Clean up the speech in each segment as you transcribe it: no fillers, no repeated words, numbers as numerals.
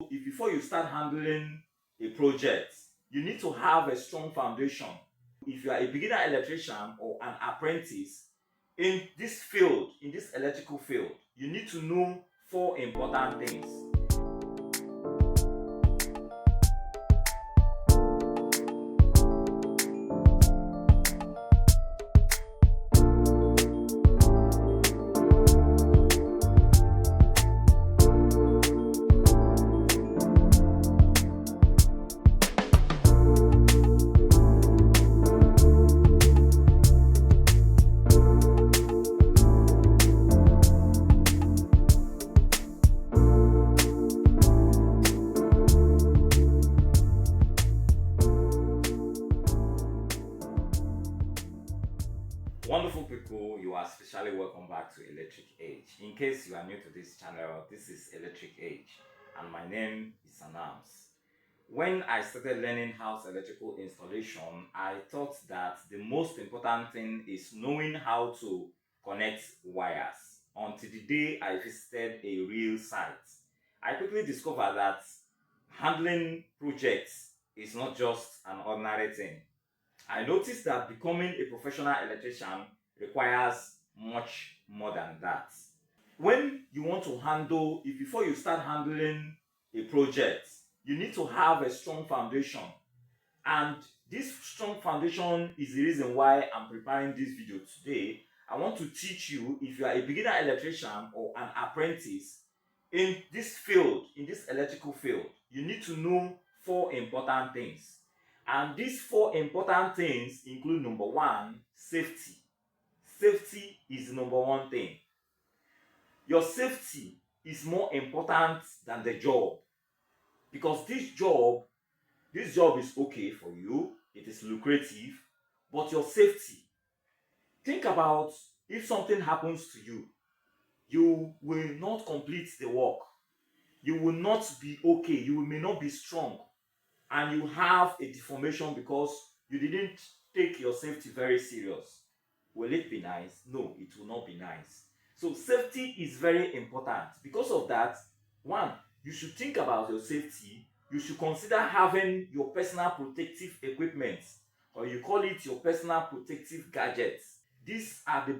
If before you start handling a project, you need to have a strong foundation. If you are a beginner electrician or an apprentice in this field, in this electrical field, you need to know four important things. Wonderful people, you are especially welcome back to Electric Age. In case you are new to this channel, this is Electric Age and my name is Anams. When I started learning house electrical installation, I thought that the most important thing is knowing how to connect wires. Until the day I visited a real site, I quickly discovered that handling projects is not just an ordinary thing. I noticed that becoming a professional electrician requires much more than that. When you want to handle, if before you start handling a project, you need to have a strong foundation. And this strong foundation is the reason why I'm preparing this video today. I want to teach you, if you are a beginner electrician or an apprentice in this field, in this electrical field, you need to know four important things. And these four important things include number one, safety. Safety is the number one thing. Your safety is more important than the job, because this job is okay for you, it is lucrative, but your safety, think about, if something happens to you, you will not complete the work, you will not be okay, you may not be strong, and you have a deformation because you didn't take your safety very serious. Will it be nice? No, it will not be nice. So safety is very important. Because of that, one, you should think about your safety. You should consider having your personal protective equipment, or you call it your personal protective gadgets. These are the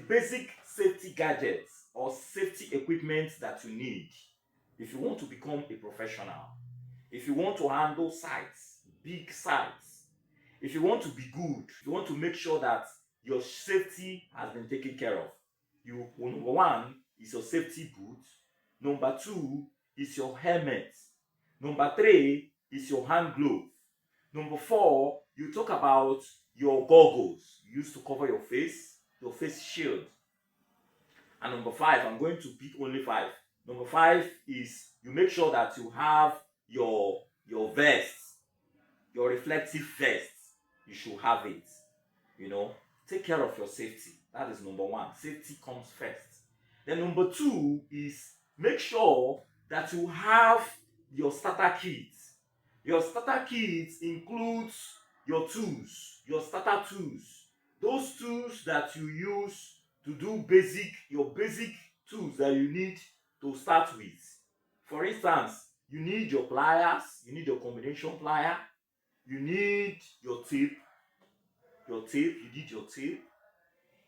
basic safety gadgets or safety equipment that you need if you want to become a professional. If you want to handle sites, big sites, if you want to be good, if you want to make sure that your safety has been taken care of, number one is your safety boot, number two is your helmet, number three is your hand glove, number four, you talk about your goggles you use to cover your face shield, and number five, I'm going to pick only five. Number five is you make sure that you have your vest, your reflective vest. You should have it. Take care of your safety. That is number one. Safety comes first. Then number two is make sure that you have your starter kit. Your starter kit includes your tools, your starter tools, those tools that you use to do your basic tools that you need to start with. For instance, you need your pliers, you need your combination plier, you need your tape,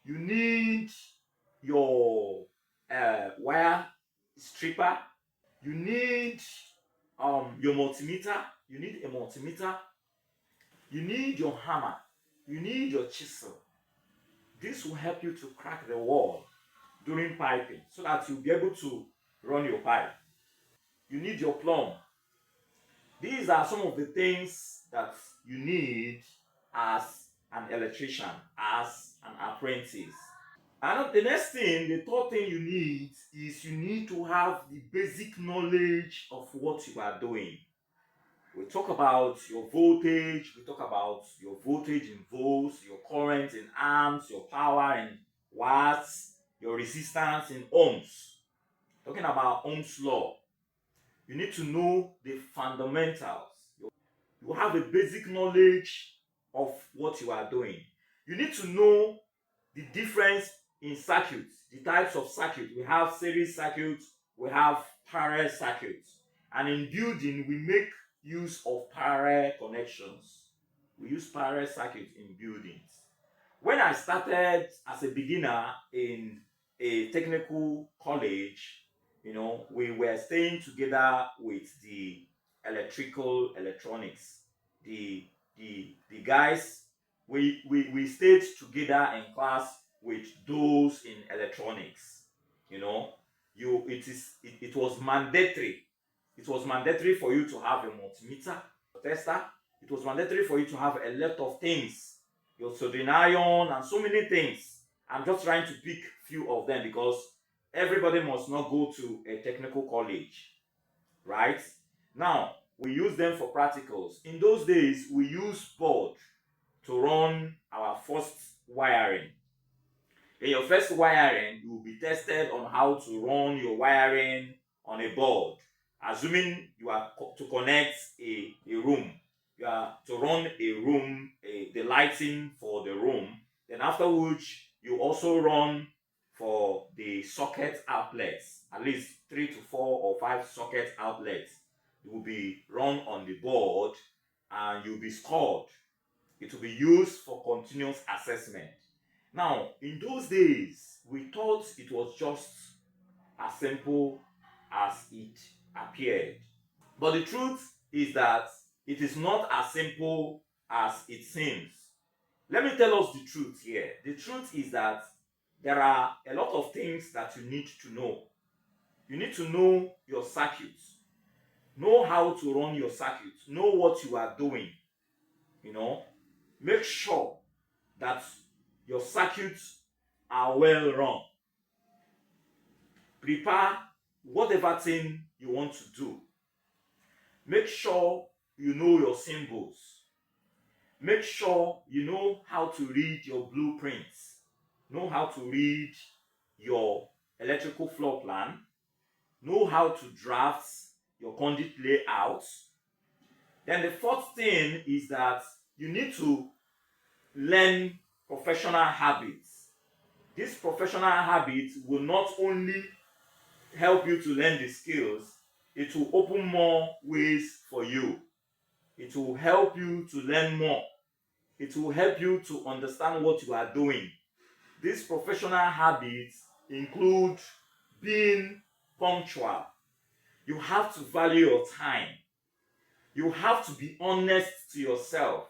you need your wire stripper, you need your multimeter, you need a multimeter, you need your hammer, you need your chisel. This will help you to crack the wall during piping so that you'll be able to run your pipe. You need your plumb. These are some of the things that you need as an electrician, as an apprentice. And the next thing, the third thing you need is you need to have the basic knowledge of what you are doing. We talk about your voltage, we talk about your voltage in volts, your current in amps, your power in watts, your resistance in ohms. Talking about Ohm's law, you need to know the fundamentals. You have a basic knowledge of what you are doing. You need to know the difference in circuits, the types of circuit. We have series circuits, we have parallel circuits. And in building, we make use of parallel connections. We use parallel circuits in buildings. When I started as a beginner in a technical college, we were staying together with the electrical electronics. The guys, we stayed together in class with those in electronics. You know, it was mandatory. It was mandatory for you to have a multimeter, a tester. It was mandatory for you to have a lot of things, your soldering iron and so many things. I'm just trying to pick few of them because everybody must not go to a technical college, right? Now, we use them for practicals. In those days, we used board to run our first wiring. In your first wiring, you will be tested on how to run your wiring on a board. Assuming you are to connect a room, you are to run a room, the lighting for the room. Then after which, you also run for the socket outlets, at least 3 to 4 or 5 socket outlets. It will be run on the board and you'll be scored. It will be used for continuous assessment. Now, in those days, we thought it was just as simple as it appeared. But the truth is that it is not as simple as it seems. Let me tell us the truth here. The truth is that there are a lot of things that you need to know. You need to know your circuits, know how to run your circuits, know what you are doing. Make sure that your circuits are well run. Prepare whatever thing you want to do. Make sure you know your symbols. Make sure you know how to read your blueprints. Know how to read your electrical floor plan. Know how to draft your conduit layouts. Then the fourth thing is that you need to learn professional habits. These professional habits will not only help you to learn the skills, it will open more ways for you. It will help you to learn more. It will help you to understand what you are doing. These professional habits include being punctual. You have to value your time. You have to be honest to yourself.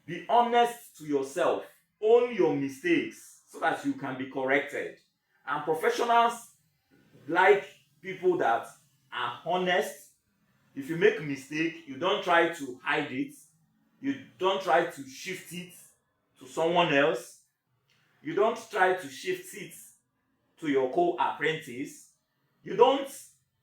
Be honest to yourself. Own your mistakes so that you can be corrected. And professionals like people that are honest. If you make a mistake, you don't try to hide it. You don't try to shift it to someone else. You don't try to shift it to your co-apprentice. You don't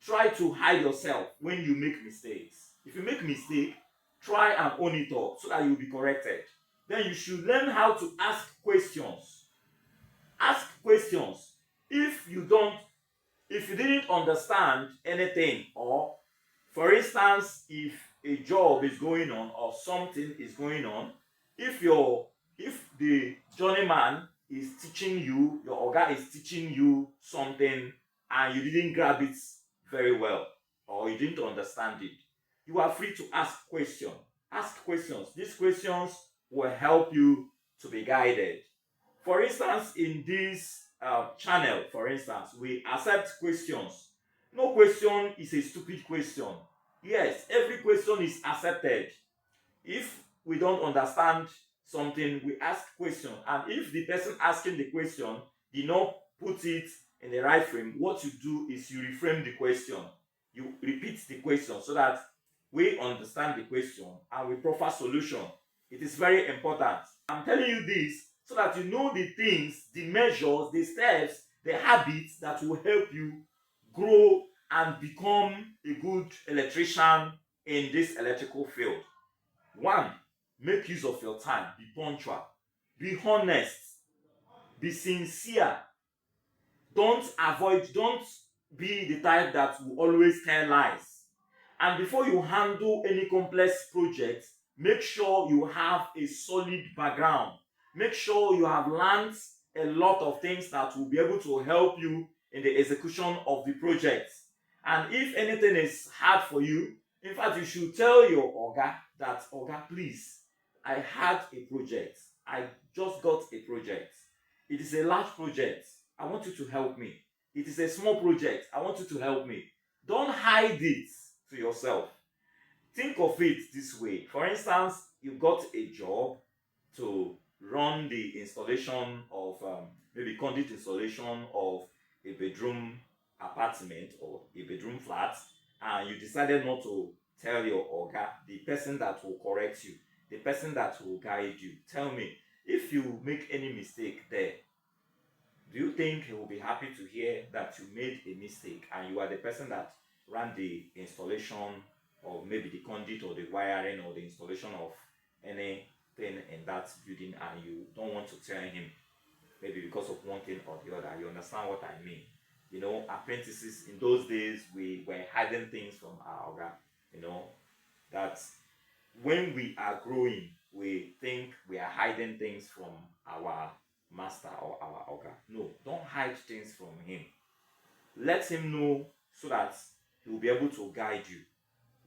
try to hide yourself when you make mistakes. If you make a mistake, try and own it up so that you'll be corrected. Then you should learn how to ask questions. Ask questions. If you didn't understand anything, or for instance, if a job is going on or something is going on, if the journeyman is teaching you, your oga is teaching you something and you didn't grab it very well or you didn't understand it, you are free to ask questions. Ask questions. These questions will help you to be guided. For instance, in this channel, for instance, we accept questions. No question is a stupid question. Yes, every question is accepted. If we don't understand something, we ask questions. And if the person asking the question did not put it in the right frame, what you do is you reframe the question. You repeat the question so that we understand the question and we proffer solution. It is very important. I'm telling you this so that you know the things, the measures, the steps, the habits that will help you grow and become a good electrician in this electrical field. 1, make use of your time. Be punctual. Be honest. Be sincere. Don't be the type that will always tell lies. And before you handle any complex project, make sure you have a solid background. Make sure you have learned a lot of things that will be able to help you in the execution of the project. And if anything is hard for you, in fact, you should tell your Oga that, Oga, please, I had a project. I just got a project. It is a large project. I want you to help me. It is a small project. I want you to help me. Don't hide it to yourself. Think of it this way. For instance, you got a job to run the installation of maybe conduit installation of a bedroom apartment or a bedroom flat, and you decided not to tell your Oga, the person that will correct you, the person that will guide you. Tell me, if you make any mistake there, do you think he will be happy to hear that you made a mistake and you are the person that ran the installation of maybe the conduit or the wiring or the installation of anything in that building, and you don't want to tell him, maybe because of one thing or the other? You understand what I mean? You know, apprentices in those days, we were hiding things from our Oga. You know, that when we are growing, we think we are hiding things from our master or our Oga. No, don't hide things from him. Let him know so that he will be able to guide you.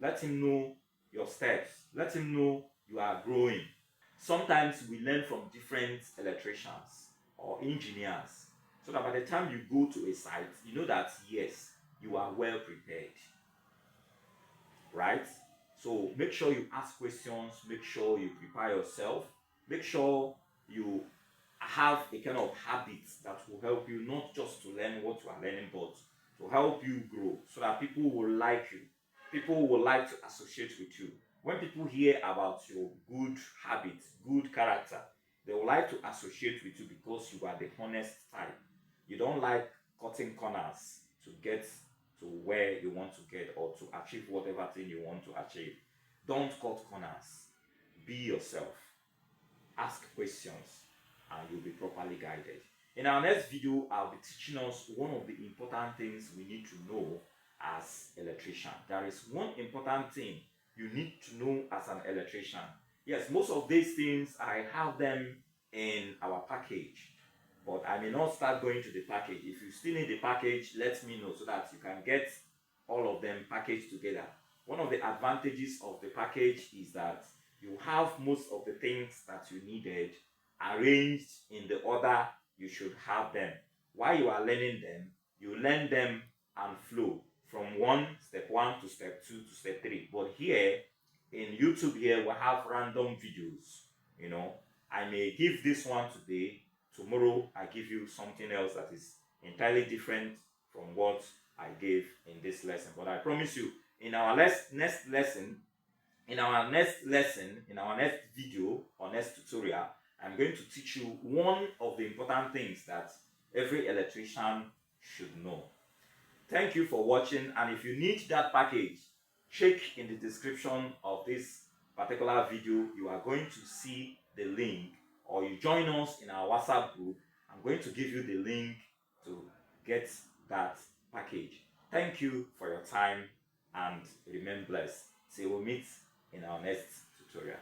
Let him know your steps. Let him know you are growing. Sometimes we learn from different electricians or engineers, so that by the time you go to a site, you know that yes, you are well prepared, right? So make sure you ask questions, make sure you prepare yourself, make sure you have a kind of habit that will help you not just to learn what you are learning, but to help you grow, so that people will like you. People will like to associate with you. When people hear about your good habits, good character, they will like to associate with you because you are the honest type. You don't like cutting corners to get to where you want to get or to achieve whatever thing you want to achieve. Don't cut corners. Be yourself. Ask questions and you'll be properly guided. In our next video, I'll be teaching us one of the important things we need to know as electrician. There is one important thing you need to know as an electrician. Yes, most of these things I have them in our package, but I may not start going to the package. If you still need the package, let me know so that you can get all of them packaged together. One of the advantages of the package is that you have most of the things that you needed arranged in the order you should have them. While you are learning them, you learn them and flow from step one to step two to step three. But here in YouTube, here we have random videos. You know, I may give this one today, tomorrow I give you something else that is entirely different from what I gave in this lesson. But I promise you, in our next lesson, in our next video or next tutorial, I'm going to teach you one of the important things that every electrician should know. Thank you for watching, and if you need that package, check in the description of this particular video. You are going to see the link, or you join us in our WhatsApp group. I'm going to give you the link to get that package. Thank you for your time and remain blessed. Till we meet in our next tutorial.